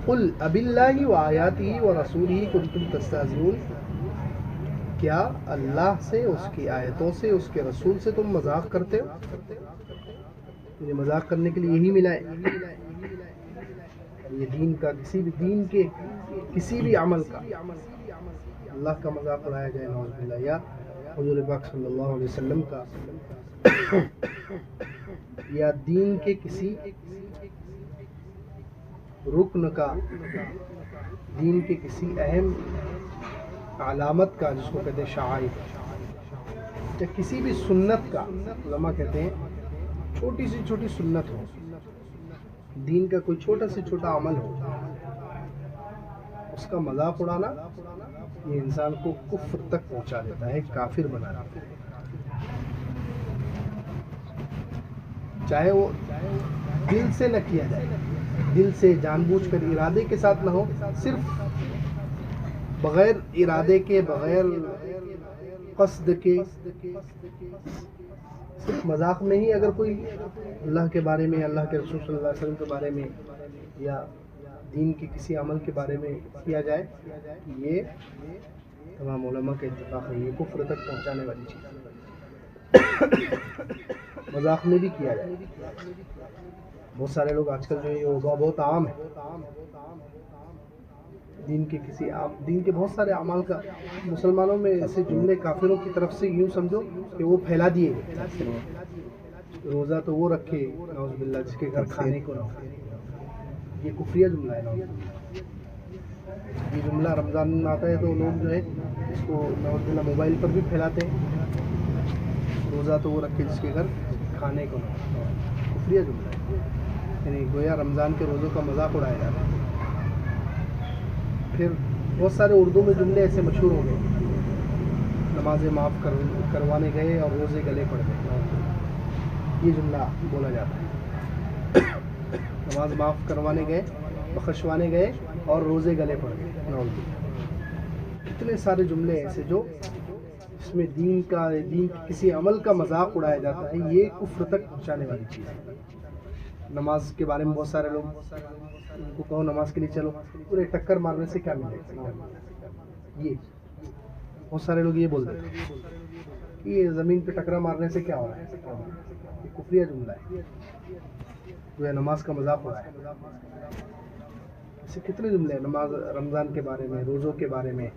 قل اب اللہ و آیاتہ و رسولہ کنتم تستہزئون، کیا اللہ سے، اس کی آیتوں سے، اس کے رسول سے تم مذاق کرتے ہو؟ تمہیں مذاق کرنے کے لیے یہی ملا ہے؟ یہ دین کا کسی بھی عمل کا اللہ کا مذاق اڑایا جائے، نعوذ باللہ، یا حضور پاک صلی اللہ علیہ وسلم کا، یا دین کے کسی رکن کا، دین کے کسی اہم علامت کا، جس کو کہتے ہیں شعائر، یا کسی بھی سنت کا، علماء کہتے ہیں چھوٹی سی چھوٹی سنت ہو، دین کا کوئی چھوٹا سے چھوٹا عمل ہو، اس کا مذاق اڑانا یہ انسان کو کفر تک پہنچا دیتا ہے، کافر بنا دیتا ہے، چاہے وہ دل سے نہ کیا جائے، دل سے جان بوجھ کر ارادے کے ساتھ نہ ہو، صرف بغیر ارادے کے، بغیر قصد کے، صرف مذاق میں ہی اگر کوئی اللہ کے بارے میں، اللہ کے رسول صلی اللہ علیہ وسلم کے بارے میں، یا دین کے کسی عمل کے بارے میں کیا جائے، یہ تمام علماء کا اتفاق ہے، یہ کفر تک پہنچانے والی چیز ہے۔ مذاق میں بھی کیا جائے، بہت سارے لوگ آج کل جو یہ بہت عام ہے، دین کے بہت سارے اعمال کا، مسلمانوں میں ایسے جملے کافروں کی طرف سے یوں سمجھو کہ وہ پھیلا دیے گئے، روزہ تو وہ رکھے نعوذ باللہ جس کے گھر کھانے کو نہ ہو، یہ کفریہ جملہ ہے نعوذ باللہ۔ یہ جملہ رمضان میں آتا ہے تو لوگ جو ہے اس کو نعوذ باللہ موبائل پر بھی پھیلاتے ہیں، روزہ تو وہ رکھے جس کے گھر کھانے کو نہ ہو، کفریہ جملہ ہے، یعنی گویا رمضان کے روزوں کا مذاق اڑایا جاتا ہے۔ پھر بہت سارے اردو میں جملے ایسے مشہور ہو گئے، نمازیں معاف کروانے گئے اور روزے گلے پڑ گئے، یہ جملہ بولا جاتا ہے، نماز معاف کروانے گئے، بخشوانے گئے اور روزے گلے پڑ گئے۔ کتنے سارے جملے ایسے جو اس میں دین کے کسی عمل کا مذاق اڑایا جاتا ہے، یہ کفر تک پہنچانے والی چیز ہے۔ نماز کے بارے میں بہت سارے لوگ کو کہو نماز کے لیے چلو، پورے ٹکر مارنے سے کیا ملے گا، یہ بہت سارے لوگ یہ بول دیتے ہیں کہ یہ زمین پہ ٹکرا مارنے سے کیا ہو رہا ہے، یہ کفریہ جملہ ہے، جو ہے نماز کا مذاق ہو رہا ہے۔ ایسے کتنے جملے ہیں نماز، رمضان کے بارے میں، روزوں کے بارے میں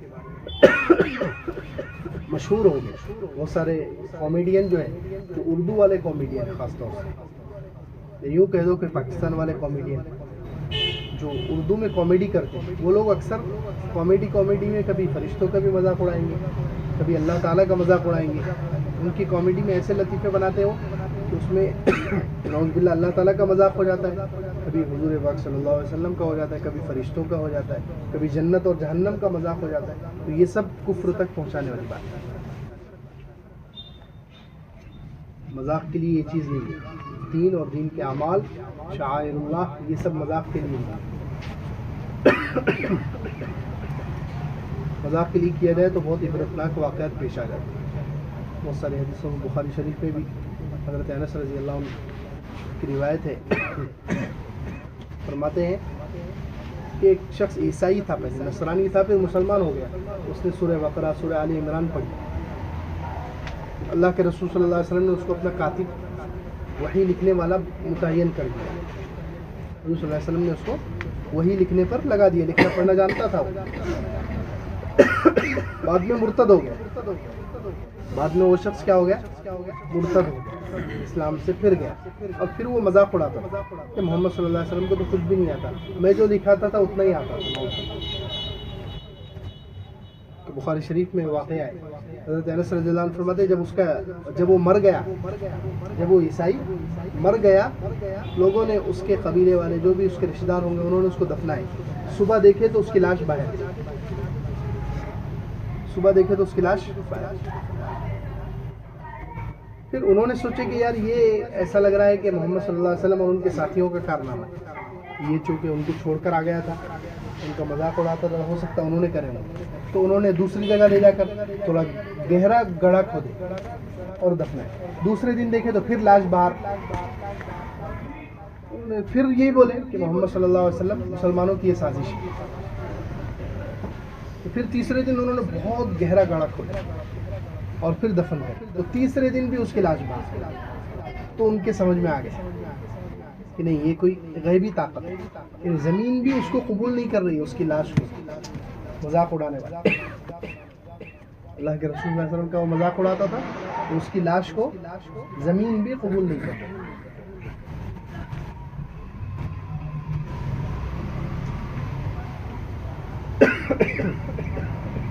مشہور ہو گئے۔ بہت سارے کامیڈین جو ہیں، جو اردو والے کامیڈین خاص طور سے، یوں کہہ دو کہ پاکستان والے کامیڈین جو اردو میں کامیڈی کرتے ہیں، وہ لوگ اکثر کامیڈی میں کبھی فرشتوں کا بھی مذاق اڑائیں گے، کبھی اللہ تعالیٰ کا مذاق اڑائیں گے۔ ان کی کامیڈی میں ایسے لطیفے بناتے ہو کہ اس میں نعوذ باللہ اللہ تعالیٰ کا مذاق ہو جاتا ہے، کبھی حضور پاک صلی اللہ علیہ وسلم کا ہو جاتا ہے، کبھی فرشتوں کا ہو جاتا ہے، کبھی جنت اور جہنم کا مذاق ہو جاتا ہے۔ تو یہ سب کفر تک پہنچانے والی بات ہے، مذاق کے لیے یہ چیز نہیں ہے۔ دین اور دین کے اعمال، شعائر اللہ، یہ سب مذاق کے لیے نہیں، مذاق کے لیے کیا جائے تو بہت عبرتناک واقعات پیش آ جاتے ہیں۔ بہت سارے حدیثوں میں، بخاری شریف میں بھی حضرت انس رضی اللہ عنہ کی روایت ہے، فرماتے ہیں کہ ایک شخص عیسائی تھا، پہلے نصرانی تھا، پھر مسلمان ہو گیا، اس نے سورہ بقرہ، سورہ آل عمران پڑھی۔ اللہ کے رسول صلی اللہ علیہ وسلم نے اس کو اپنا کاتب، وحی لکھنے والا متعین کر دیا۔ حضور صلی اللہ علیہ وسلم نے اس کو وحی لکھنے پر لگا دیا، لکھنا پڑھنا جانتا تھا وہ۔ بعد میں مرتد ہو گیا، بعد میں وہ شخص کیا ہو گیا، مرتد ہو گیا، اسلام سے پھر گیا، اور پھر وہ مذاق اڑاتا تھا کہ محمد صلی اللہ علیہ وسلم کو تو کچھ بھی نہیں آتا، میں جو لکھاتا تھا اتنا ہی آتا تھا۔ تو بخاری شریف میں واقعہ ہے، حضرت انس رضی اللہ عنہ فرماتے ہیں جب وہ مر گیا، جب وہ عیسائی مر گیا، لوگوں نے اس کے قبیلے والے جو بھی اس کے رشتہ دار ہوں گے، انہوں نے اس کو دفنایا۔ صبح دیکھے تو اس کی لاش باہر، صبح دیکھے تو اس کی لاش باہر۔ پھر انہوں نے سوچے کہ یار یہ ایسا لگ رہا ہے کہ محمد صلی اللہ علیہ وسلم اور ان کے ساتھیوں کا کارنامہ ہے، یہ چونکہ ان کو چھوڑ کر آ گیا تھا، ان کا مذاق اڑاتا تھا، ہو سکتا انہوں نے کرے ہوں۔ تو انہوں نے دوسری جگہ لے جا کر تھوڑا گہرا گڑھا کھودے اور دفنائے۔ دوسرے دن دیکھے تو پھر لاش باہر۔ پھر یہی بولے کہ محمد صلی اللہ علیہ وسلم مسلمانوں کی یہ سازش ہے. تو پھر تیسرے دن انہوں نے بہت گہرا گاڑا کھولا اور پھر دفن کر. تو تیسرے دن بھی اس کی لاش بھاگ. تو ان کے سمجھ میں آ گیا کہ نہیں یہ کوئی غیبی طاقت ہے. زمین بھی اس کو قبول نہیں کر رہی، اس کی لاش کو مذاق اڑانے والا. اللہ کے رسول صلی اللہ علیہ وسلم کا وہ مذاق اڑاتا تھا تو اس کی لاش کو زمین بھی قبول نہیں کر رہی.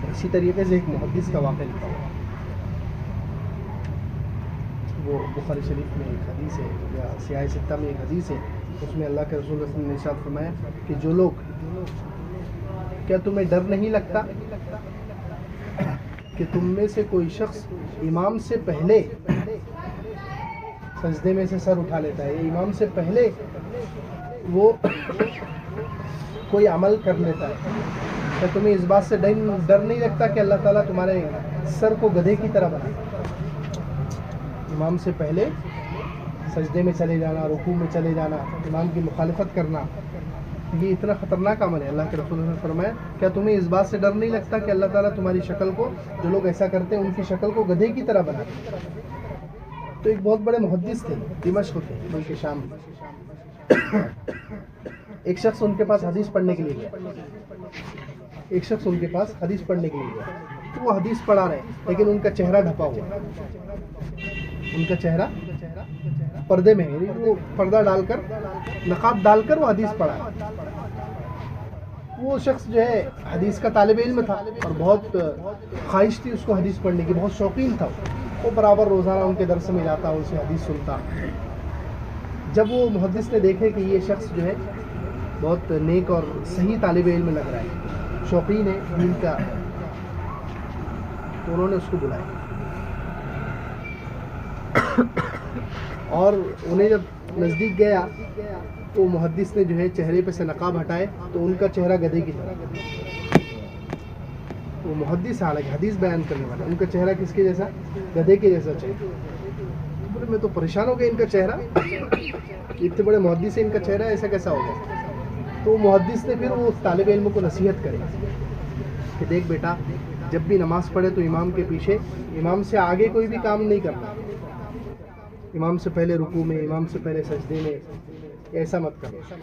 اسی طریقے سے ایک محدث کا واقعہ لکھا ہوا، وہ بخاری شریف میں ایک حدیث ہے یا سیاہ ستہ میں ایک حدیث ہے. اس میں اللہ کے رسول صلی اللہ علیہ وسلم نے ارشاد فرمایا کہ جو لوگ، کیا تمہیں ڈر نہیں لگتا کہ تم میں سے کوئی شخص امام سے پہلے سجدے میں سے سر اٹھا لیتا ہے، یا امام سے پہلے وہ کوئی عمل کر لیتا ہے، کیا تمہیں اس بات سے ڈر نہیں لگتا کہ اللہ تعالیٰ تمہارے سر کو گدھے کی طرح بنائے؟ امام سے پہلے سجدے میں چلے جانا، رکوع میں چلے جانا، امام کی مخالفت کرنا، یہ اتنا خطرناک عمل ہے. اللہ کے رسول نے فرمایا کیا تمہیں اس بات سے ڈر نہیں لگتا کہ اللہ تعالیٰ تمہاری شکل کو، جو لوگ ایسا کرتے ہیں ان کی شکل کو گدھے کی طرح بناتے. تو ایک بہت بڑے محدث تھے، دمشق تھے ملک شام. ایک شخص ان کے پاس حدیث پڑھنے کے لیے گیا، تو وہ حدیث پڑھا رہے لیکن ان کا چہرہ ڈھپا ہوا، ان کا چہرہ پردے میں ہے، وہ پردہ ڈال کر، نقاب ڈال کر وہ حدیث پڑھا. وہ شخص جو ہے حدیث کا طالب علم تھا اور بہت خواہش تھی اس کو حدیث پڑھنے کی، بہت شوقین تھا. وہ برابر روزانہ ان کے درس میں جاتا، ان سے حدیث سنتا. جب وہ محدث نے دیکھے کہ یہ شخص جو ہے بہت نیک اور صحیح طالب علم لگ رہا ہے، شوقین ہے دین کا، تو انہوں نے اس کو بلایا اور انہیں جب نزدیک گیا تو محدث نے جو ہے چہرے پہ سے نقاب ہٹائے تو ان کا چہرہ گدھے کی طرح. وہ محدث حالانکہ حدیث بیان کرنے والا، ان کا چہرہ کس کے جیسا؟ گدھے کے جیسا چہرہ. میں تو پریشان ہو گیا، ان کا چہرہ اتنے بڑے محدث ہے، ان کا چہرہ ایسا کیسا ہو گیا؟ تو محدث نے پھر وہ طالب علم کو نصیحت کری کہ دیکھ بیٹا، جب بھی نماز پڑھے تو امام کے پیچھے، امام سے آگے کوئی بھی کام نہیں کرنا، امام سے پہلے رکوع میں، امام سے پہلے سجدے میں، ایسا مت کرنا.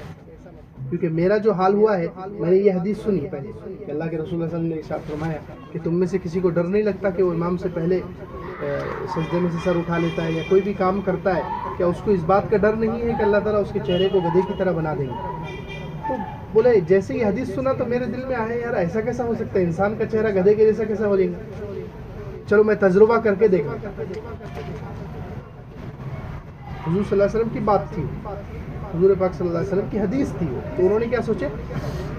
کیونکہ میرا جو حال ہوا ہے، میں نے یہ حدیث سنی پہلے کہ اللہ کے رسول صلی اللہ علیہ وسلم نے ارشاد فرمایا کہ تم میں سے کسی کو ڈر نہیں لگتا کہ وہ امام سے پہلے سجدے میں سے سر اٹھا لیتا ہے یا کوئی بھی کام کرتا ہے، کیا اس کو اس بات کا ڈر نہیں ہے کہ اللہ تعالیٰ اس کے چہرے کو گدھے کی طرح بنا دیں گے؟ تو بولے جیسے یہ حدیث سنا تو میرے دل میں آیا یار ایسا کیسا ہو سکتا ہے، انسان کا چہرہ گدھے کے جیسا کیسا ہو جائے گا؟ چلو میں تجربہ کر کے دیکھا. حضور صلی اللہ علیہ وسلم کی بات تھی، حضور پاک صلی اللہ علیہ وسلم کی حدیث تھی. تو انہوں نے کیا سوچے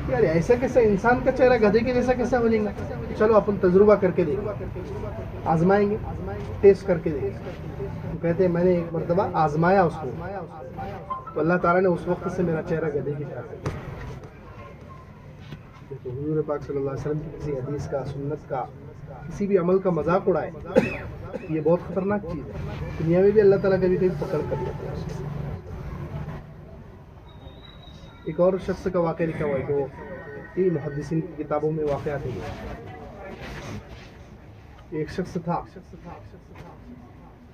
یار ایسا کیسا انسان کا چہرہ گدھے کے جیسا کیسا ہو جائے گا؟ چلو اپن تجربہ کر کے دیکھیں، آزمائیں گے، ٹیسٹ کر کے دیکھیں. تو کہتے ہیں میں نے ایک مرتبہ آزمایا اس کو تو اللہ تعالیٰ نے اس وقت سے میرا چہرہ گدھے کی طرح کر دیا. تو حضور پاک صلی اللہ علیہ وسلم کی کسی حدیث کا، سنت کا، کسی بھی عمل کا مذاق اڑائے، یہ بہت خطرناک چیز ہے. دنیا میں بھی اللہ تعالیٰ کبھی کبھی پکڑ کر لیتے ہیں. ایک اور شخص کا واقعہ لکھا ہوا ہے کہ وہ یہ محدثین کی کتابوں میں واقعات ہے. ایک شخص تھا،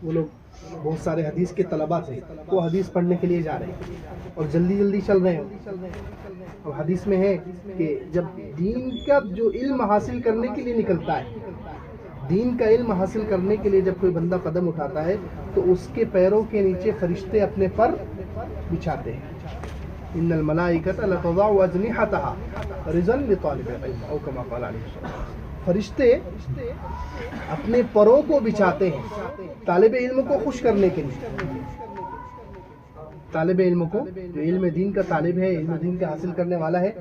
وہ لوگ بہت سارے حدیث کے طلباء تھے، وہ حدیث پڑھنے کے لیے جا رہے ہیں اور جلدی جلدی چل رہے ہیں. اور حدیث میں ہے کہ جب دین کا جو علم حاصل کرنے کے لیے نکلتا ہے، دین کا علم حاصل کرنے کے لیے جب کوئی بندہ قدم اٹھاتا ہے تو اس کے پیروں کے نیچے فرشتے اپنے پر بچھاتے ہیں. ان الملائکۃ لتضع اجنحتها رضا لطالب العلم او کما قال علیہ السلام. فرشتے اپنے پروں کو بچھاتے ہیں طالب علم کو خوش کرنے کے لیے. طالب علم کو، جو علم دین کا طالب ہے، علم دین کا حاصل کرنے والا ہے،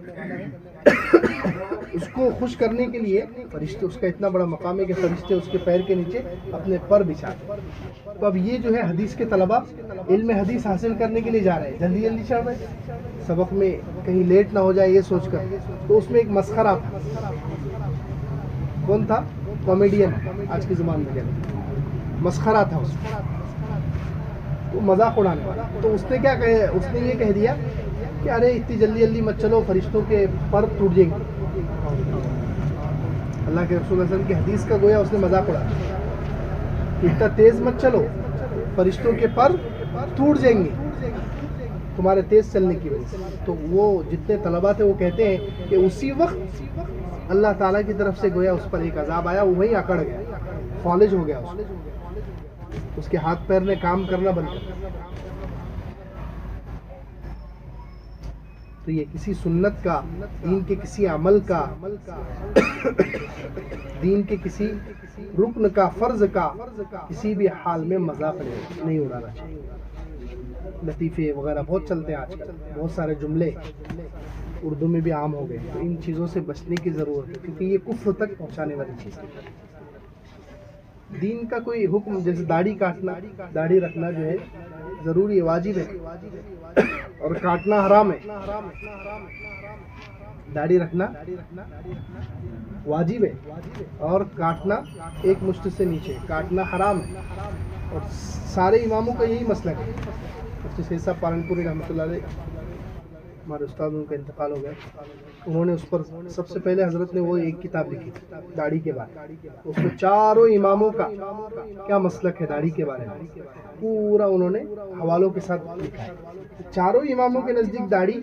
اس کو خوش کرنے کے لیے فرشتے، اس کا اتنا بڑا مقام ہے کہ فرشتے اس کے پیر کے نیچے اپنے پر بچھاتے ہیں. تو اب یہ جو ہے حدیث کے طلباء علم حدیث حاصل کرنے کے لیے جا رہے ہیں، جلدی جلدی چل رہے ہیں سبق میں کہیں لیٹ نہ ہو جائے یہ سوچ کر. تو اس میں ایک مسخرہ تھا. کون تھا؟ کامیڈین آج کے زمانے میں کہتے ہیں. مسخرہ تھا اس میں. تو مذاق اڑانے والا. تو اس نے کیا کہے, اس نے یہ کہہ دیا کہ ارے اتنی جلدی جلدی مت چلو, فرشتوں کے پر ٹوٹ جائیں گے. اللہ کے رسول صلی اللہ علیہ وسلم کی حدیث کا گویا اس نے مذاق اڑایا کہ اتنا تیز مت چلو, فرشتوں کے پر ٹوٹ جائیں گے تمہارے تیز چلنے کی وجہ سے. تو وہ جتنے طلباء تھے وہ کہتے ہیں کہ اسی وقت اللہ تعالیٰ کی طرف سے گویا اس پر ایک عذاب آیا, وہ وہیں اکڑ گیا, فالج ہو گیا, اس کے ہاتھ پیر نے کام کرنا بند کر دیا. تو یہ کسی سنت کا, دین کے کسی عمل کا, دین کے کسی رکن کا, فرض کا کسی بھی حال میں مذاق نہیں اڑانا چاہیے. لطیفے وغیرہ بہت چلتے ہیں آج کل, بہت سارے جملے اردو میں بھی عام ہو گئے. تو ان چیزوں سے بچنے کی ضرورت ہے, کیونکہ یہ کفر تک پہنچانے والی چیز ہے. دین کا کوئی حکم, جیسے داڑھی کاٹنا, داڑھی رکھنا جو ہے ضروری ہے, واجب ہے, اور کاٹنا حرام ہے. داڑھی رکھنا واجب ہے اور کاٹنا ایک مشت سے نیچے کاٹنا حرام ہے. اور سارے اماموں کا یہی مسلک ہے. مفتی سید صاحب پالنپوری رحمۃ اللہ علیہ, ہمارے استاد, ان کا انتقال ہو گیا. انہوں نے اس پر سب سے پہلے حضرت نے وہ ایک کتاب لکھی تھی داڑھی کے بارے میں. اس میں چاروں اماموں کا کیا مسلک ہے داڑھی کے بارے میں پورا انہوں نے حوالوں کے ساتھ لکھا ہے. چاروں اماموں کے نزدیک داڑھی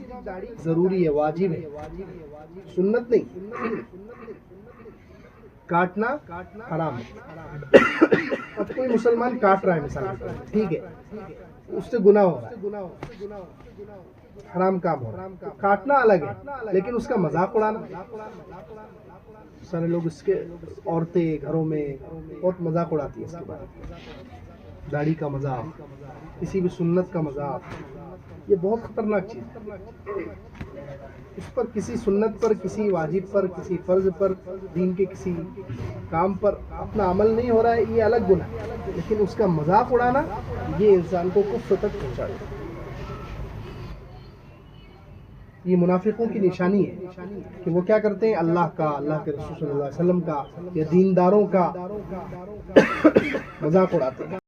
ضروری ہے, واجب ہے, سنت نہیں. کاٹنا حرام ہے. اب کوئی مسلمان کاٹ رہا ہے مثال, ٹھیک ہے, اس سے گناہ ہو رہا ہے, حرام کام ہو رہا ہے. کاٹنا الگ ہے, لیکن اس کا مذاق اڑانا, سارے لوگ اس کے, عورتیں گھروں میں بہت مذاق اڑاتی ہیں اس کے بارے میں. داڑھی کا مذاق, کسی بھی سنت کا مذاق, یہ بہت خطرناک چیز ہے. اس پر کسی سنت پر, کسی واجب پر, کسی فرض پر, دین کے کسی کام پر اپنا عمل نہیں ہو رہا ہے, یہ الگ گناہ ہے. لیکن اس کا مذاق اڑانا یہ انسان کو کفر تک پہنچا دیتا ہے. یہ منافقوں کی نشانی ہے کہ وہ کیا کرتے ہیں, اللہ کا, اللہ کے رسول صلی اللہ علیہ وسلم کا یا دینداروں کا مذاق اڑاتے ہیں.